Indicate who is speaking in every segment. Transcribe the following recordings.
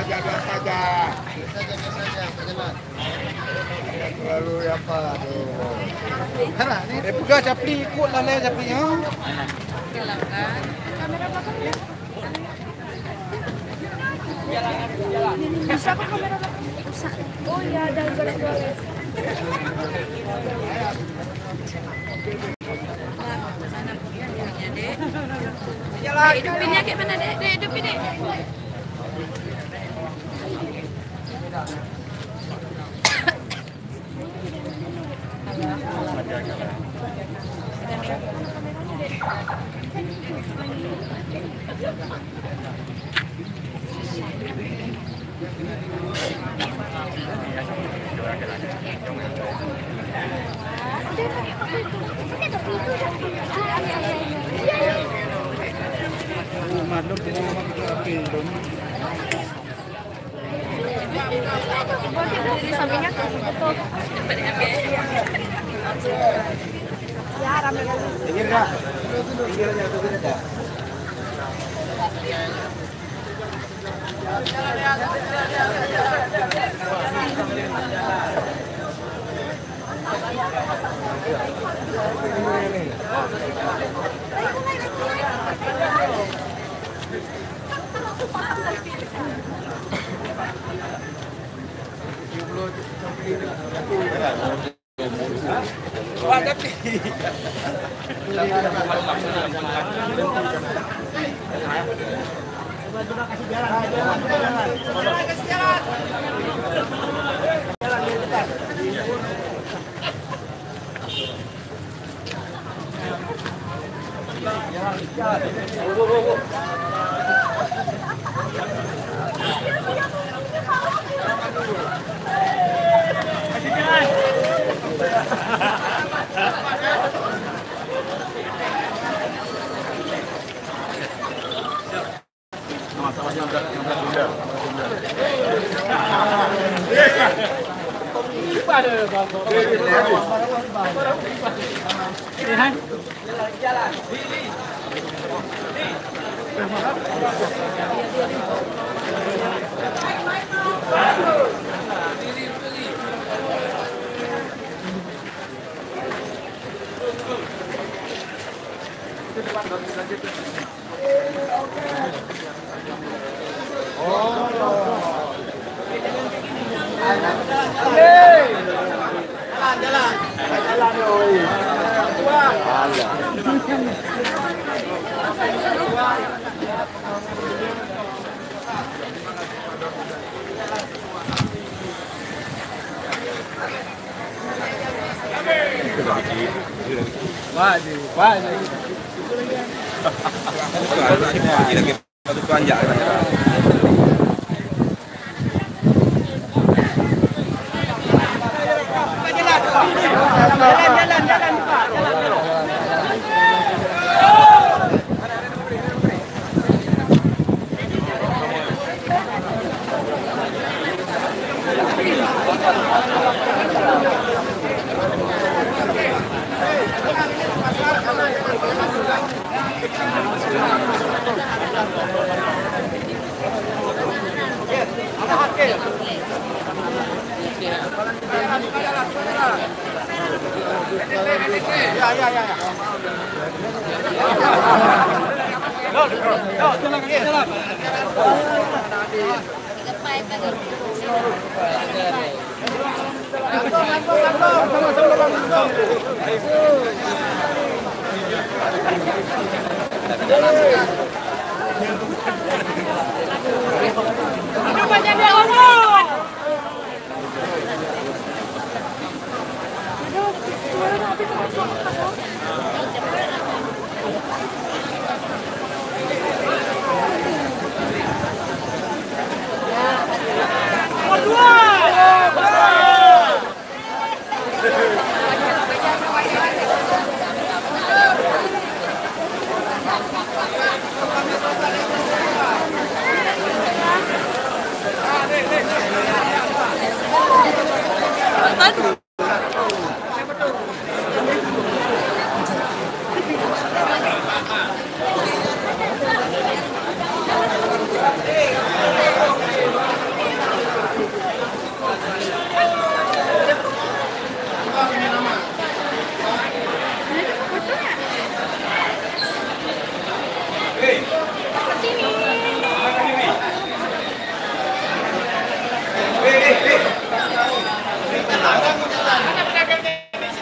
Speaker 1: Biasa saja. Terlalu apa tu? Mana ni? Pegang capli ikut lah capli ha.
Speaker 2: Silakan. Kamera belakang ya. Bisa apa kamera belakang? Bisa. Oh ya, ada goles-goles. Hidupinnya kayak mana, Dek? Dek, hidupin, Dek.
Speaker 1: Maklum semua kita api dulu.
Speaker 2: Di sampingnya betul. Ya, rame kali.
Speaker 1: Pinggir enggak? Pinggir aja tuh kita. Wah, tapi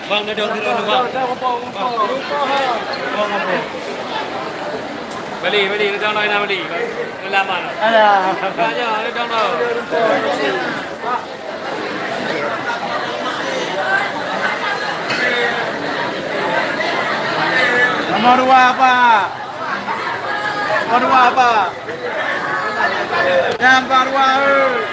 Speaker 3: Bang, dah turun bang. Dah rumput. Beli, kita nak nak beli. Lama.
Speaker 1: Alah.
Speaker 3: Aja, kita nak.
Speaker 1: Nomor 2 apa? Nomor 2 apa? Yang 2.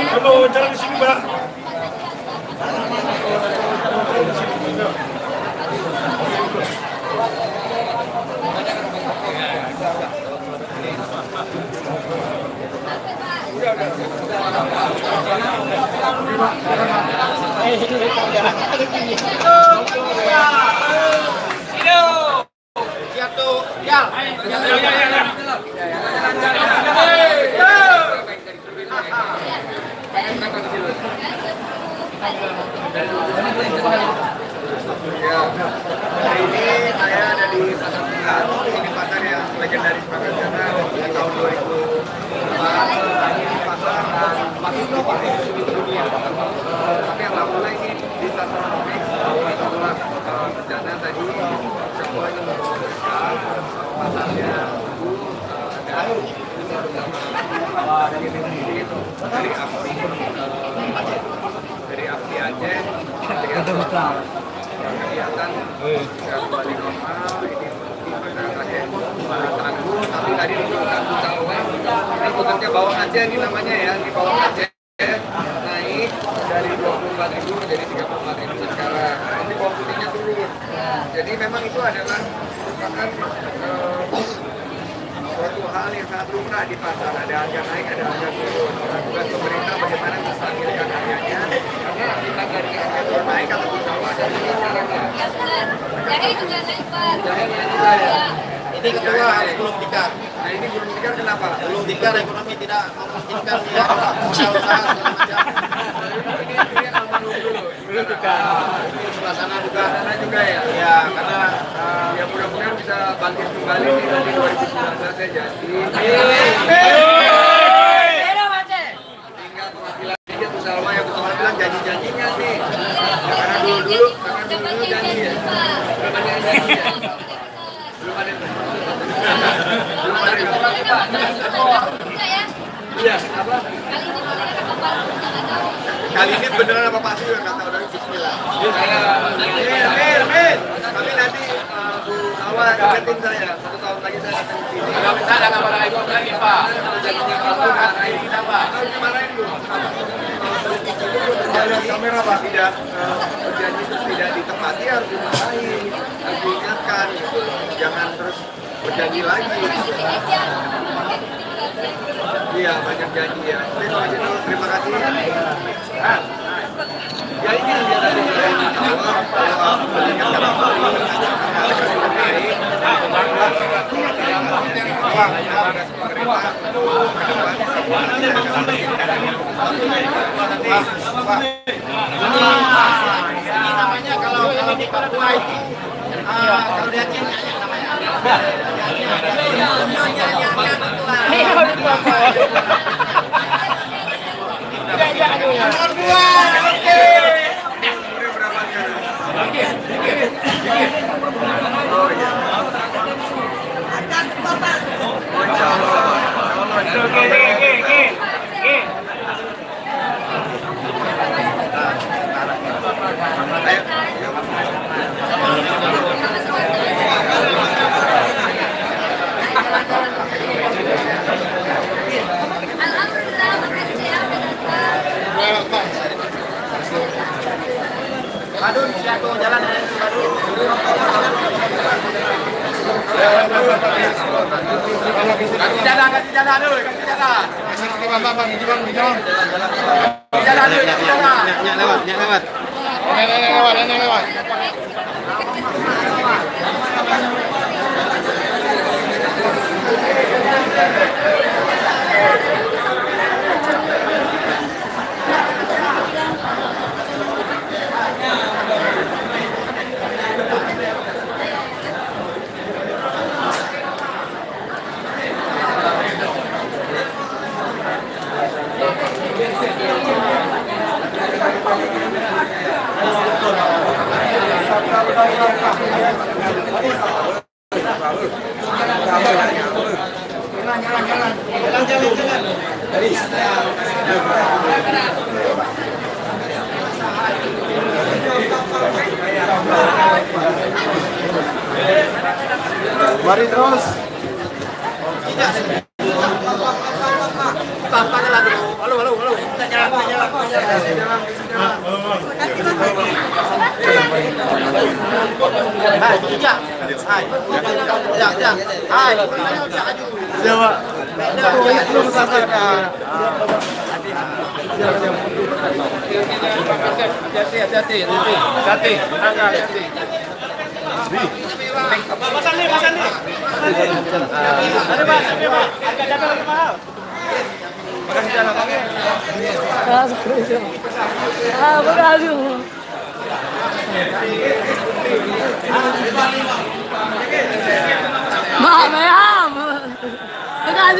Speaker 4: Kalau jalan di sini, Mbak.
Speaker 1: Siap tuh, Jal. Hari ini saya ada di Pasar Tengah. Ini pasar yang legendaris banget karena sejak tahun 2005 ini pasar masih paling sulit dunia. Tapi yang lama ini di Sastronomix setelah bencana tadi semua itu memperbaiki pasarnya dari api Aceh kelihatan kembali normal. Ini masyarakatnya tangguh, tapi tadi tangguh sawah ini bukannya bawang Aceh ini namanya ya, di bawang Aceh naik dari 24.000 menjadi 34.000 sekarang. Ini bawang putihnya turun. Jadi memang itu adalah merupakan suatu hal yang sangat lumrah di pasar. Ada harga naik, ada harga turun. Tugas pemerintah bagaimana menstabilkan harganya, karena kita dari harga naik atau di bawah dan ini sekarang ya.
Speaker 2: Jahe juga naik, Pak.
Speaker 1: Jahe juga ya.
Speaker 5: Ini kedua harus belum tikar.
Speaker 1: Nah ini belum tikar kenapa?
Speaker 5: Belum tikar, ekonomi tidak memungkinkan dia usaha-usaha segala macam.
Speaker 1: Ini almarhum dulu. Belum tikar.
Speaker 5: Sebelah sana juga.
Speaker 1: Sana juga ya.
Speaker 5: Ya, karena
Speaker 1: Ya mudah-mudahan bisa bangkit kembali nih nanti 2019 ya jadi. Tinggal penghasilan aja tuh Salma yang Salma bilang janji-janjinya nih. Ya, karena dulu janji ya. Belum ada yang janji ya. Belum ada. Belum ada. Iya, apa? Kali ini beneran apa pasti udah nggak tahu dari Bismillah. Amin. Tapi nanti Bu Awa ingetin saya 1 tahun lagi saya datang ke sini.
Speaker 3: Kalau misalnya nggak pada ikut lagi Pak.
Speaker 1: Jadinya kamu marahin kita Pak. Harus dimarahin Bu. Lihat kamera Pak tidak berjanji terus tidak ditepati harus dimarahin, harus diingatkan. Jangan terus berjanji lagi. Iya banyak janji ya. Terima kasih. Ya ini dia tadi Allah mengingatkan
Speaker 5: ini namanya kalau di Papua itu kalau di Aceh namanya.
Speaker 3: Kasih jalan dulu, kasih jalan. Jalan dulu, jalan.
Speaker 1: Lewat.
Speaker 5: Lewat.
Speaker 1: Mari terus.
Speaker 5: Halo.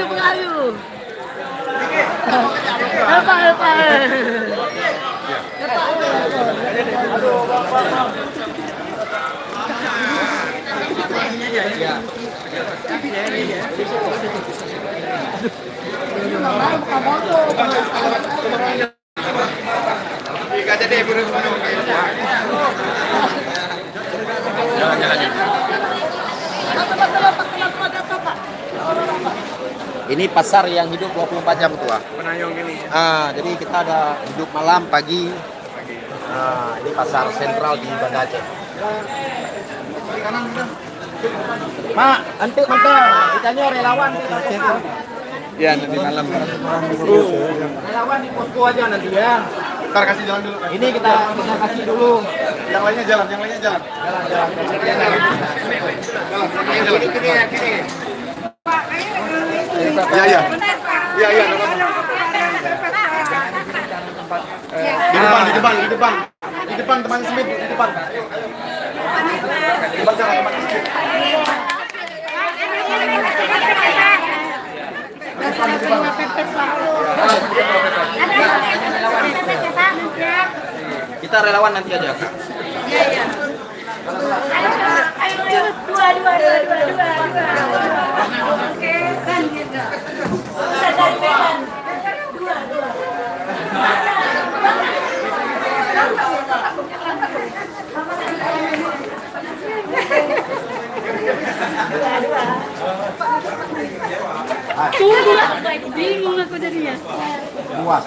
Speaker 2: Pengayu. Lepas.
Speaker 5: Ini pasar yang hidup 24 jam tua.
Speaker 1: Penayong ini.
Speaker 5: Jadi kita ada hidup malam, pagi. Ini pasar sentral di Banda Aceh. Mak, nanti ikannya relawan.
Speaker 1: Ya, nanti malam.
Speaker 5: Relawan di posko aja nanti ya.
Speaker 1: Ntar kasih jalan dulu.
Speaker 5: Ini kita kasih dulu.
Speaker 1: Yang lainnya jalan. Iya. Di depan teman Smith di depan.
Speaker 5: Kita relawan nanti aja.
Speaker 2: Iya. Dua. Oke, kan gitu. Bisa dari Medan. Dua. Bingung aku jadinya.
Speaker 5: Luas.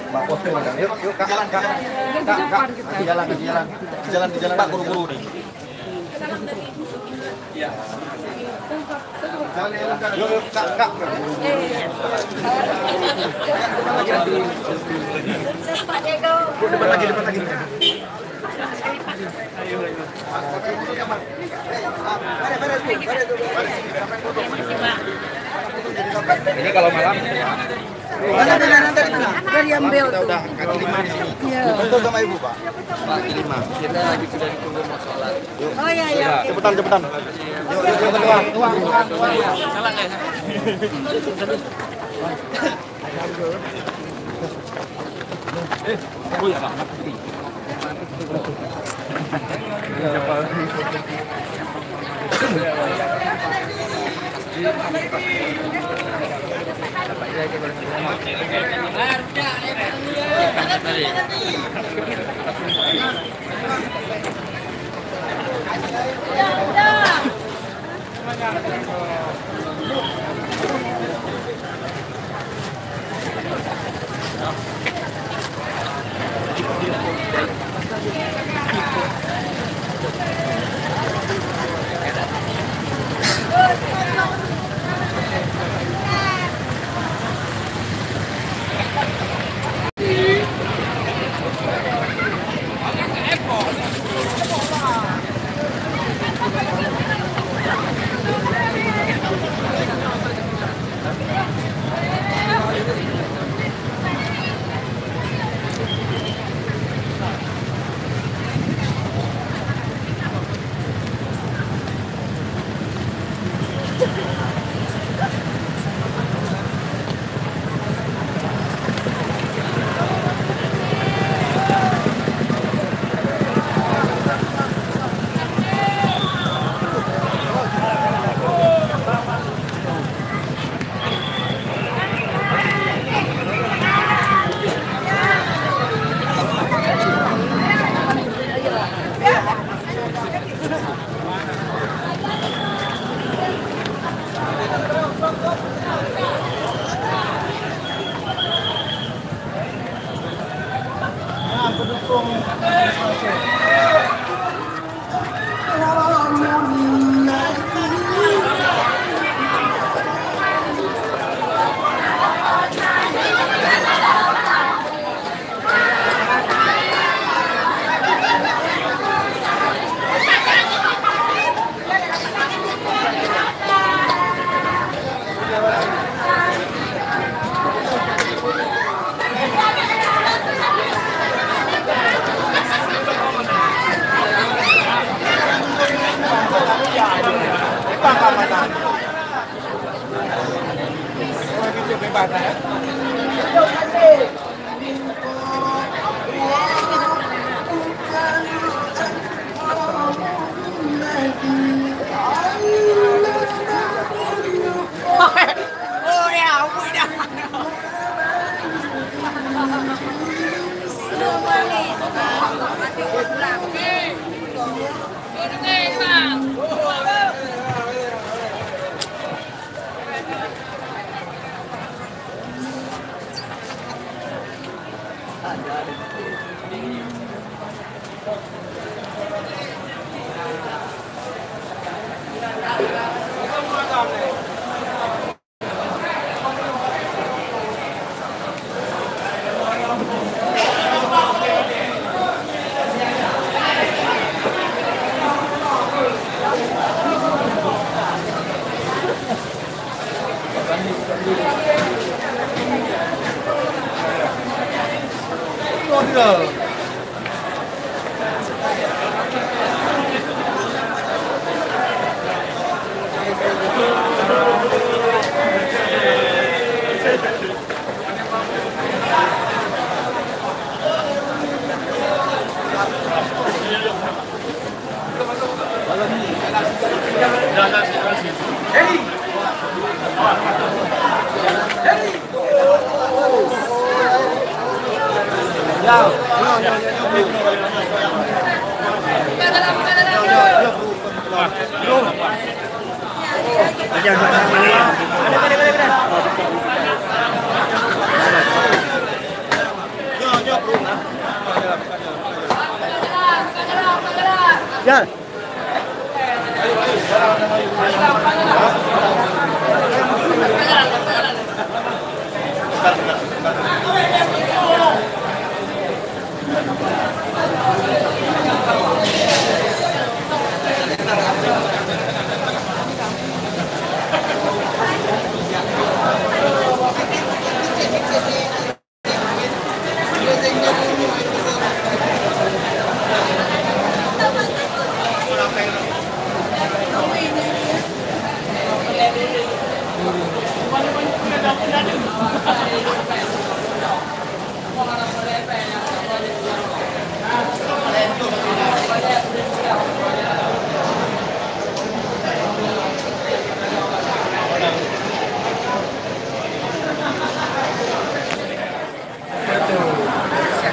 Speaker 5: Bagus tuh, yuk Kak. Jalan, Kak. Jalan. Pak, buru-buru nih. Iya. Yuk, Kak. Depan lagi. Ini kalau malam.
Speaker 2: Dari ambil tuh.
Speaker 5: Udah kaki 5 di sini.
Speaker 2: Iya.
Speaker 5: Betul sama Ibu, Pak. Kaki 5. Kita lagi sudah ditunggu mau sholat.
Speaker 2: Oh iya.
Speaker 5: Cepetan. Yuk, tuang.
Speaker 3: Salah nggak ya?
Speaker 1: Ya.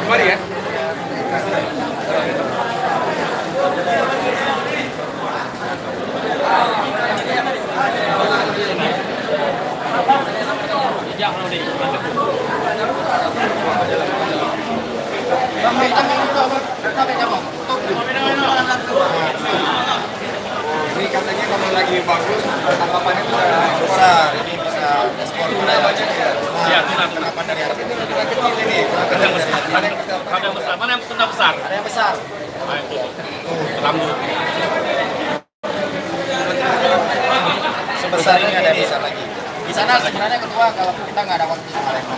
Speaker 1: Mari ya. Ini katanya kalau lagi bagus, tangkapannya bisa besar. Ini bisa ekspor banyak ya.
Speaker 3: Iya,
Speaker 1: Tangkapan dari Arab itu juga kecil ini.
Speaker 3: Ada yang besar. Mana yang tuna besar?
Speaker 1: Ada yang besar.
Speaker 3: Nah, itu. Rambut.
Speaker 1: Sebesar ini ada yang besar lagi. Di sana sebenarnya kedua kalau kita nggak ada waktu sama mereka.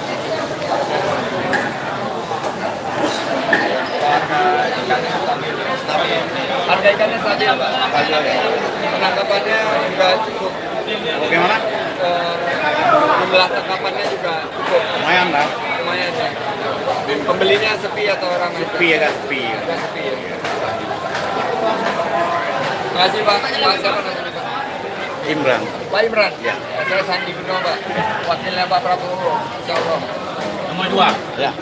Speaker 1: Harga ikannya stabil, Pak. Penangkapannya juga cukup.
Speaker 3: Bagaimana?
Speaker 1: Jumlah tangkapannya juga cukup.
Speaker 3: Lumayan lah.
Speaker 1: Lumayan ya. Pembelinya sepi atau orang
Speaker 3: Sepi ya kan, sepi.
Speaker 1: Agak sepi ya. Terima kasih Pak. Pak siapa namanya Pak?
Speaker 3: Imran.
Speaker 1: Pak Imran.
Speaker 3: Ya.
Speaker 1: Saya Sandi Guno Pak. Wakilnya Pak Prabowo. Insya Allah.
Speaker 3: Nomor 2. Ya.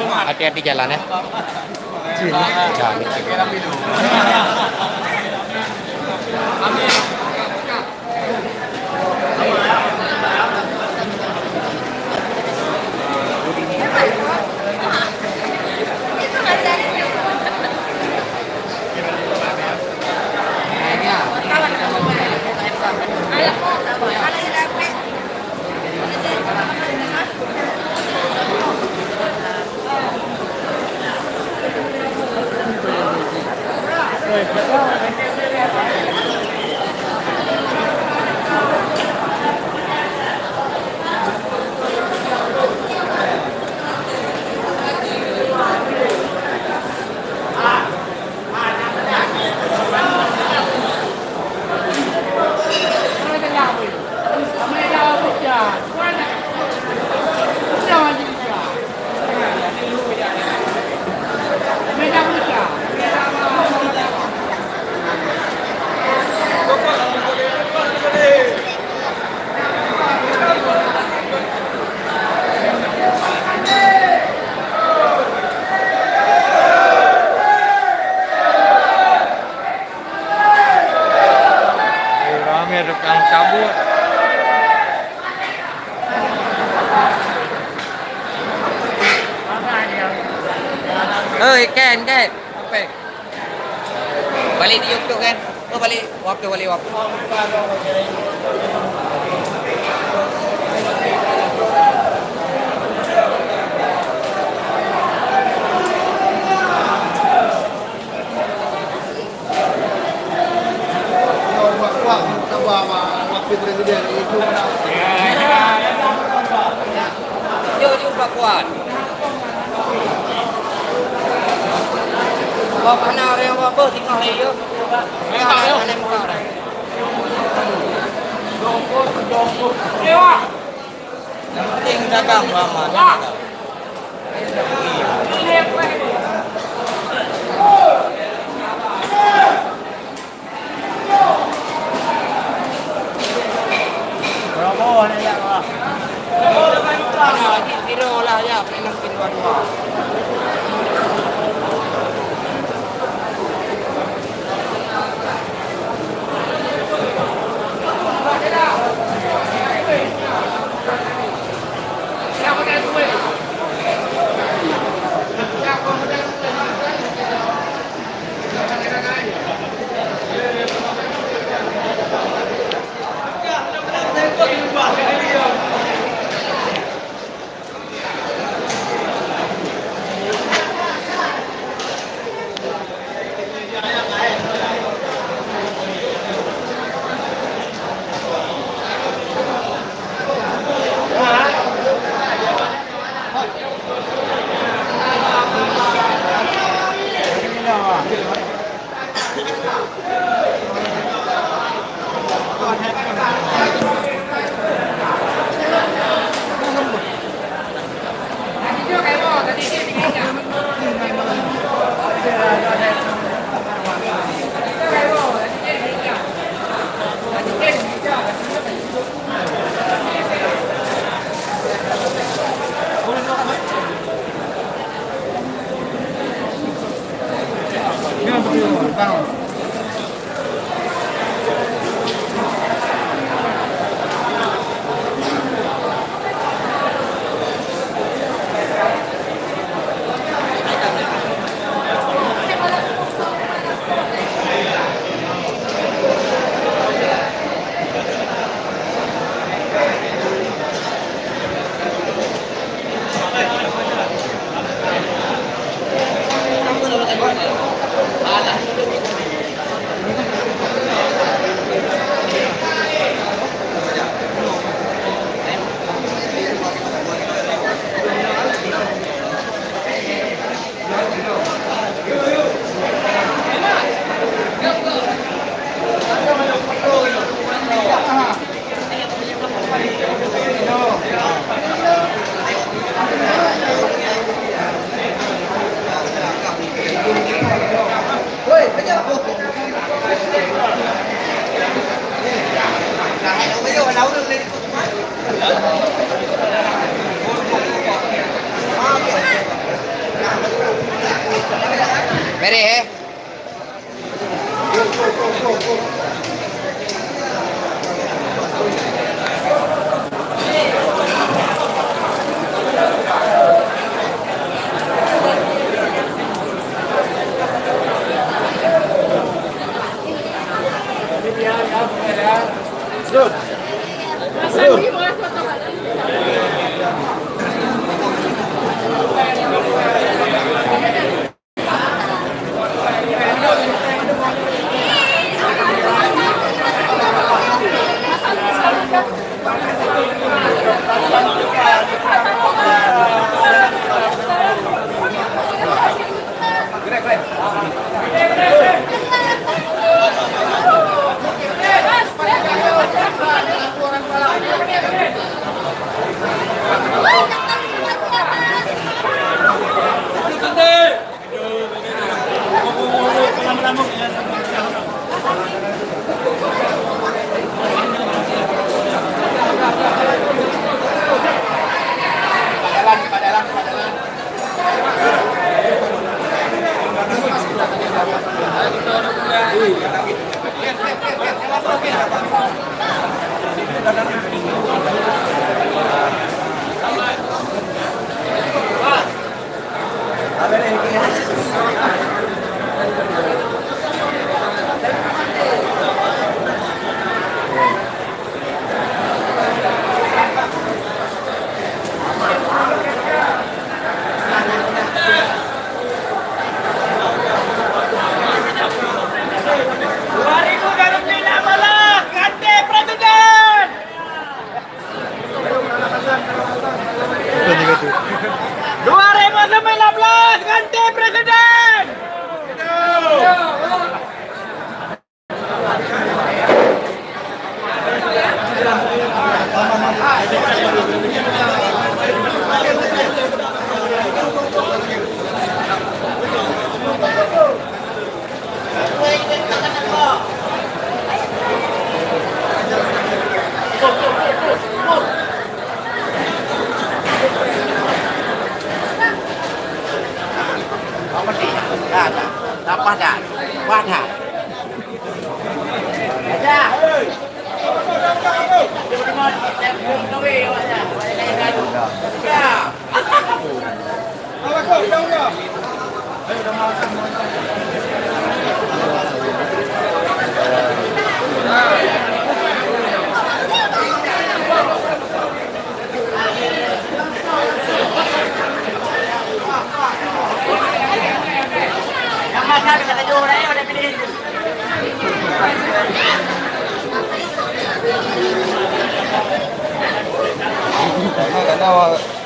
Speaker 5: Hati-hati jalan ya. Jangan.
Speaker 3: Tukang cabut.
Speaker 5: Ken. Apa? Balik di YouTube kan? Oh balik. Waktu.
Speaker 1: Wakil Presiden itu
Speaker 5: Yuk buat kuat. Bapak nak orang yang apa tinggal lagi yuk. Mana muka dah. Yang penting dagang lama. Kira lah ya, penang kira dua. Beres ganti presiden. Apa dah? Wadah. Ada.
Speaker 1: Nggak tahu.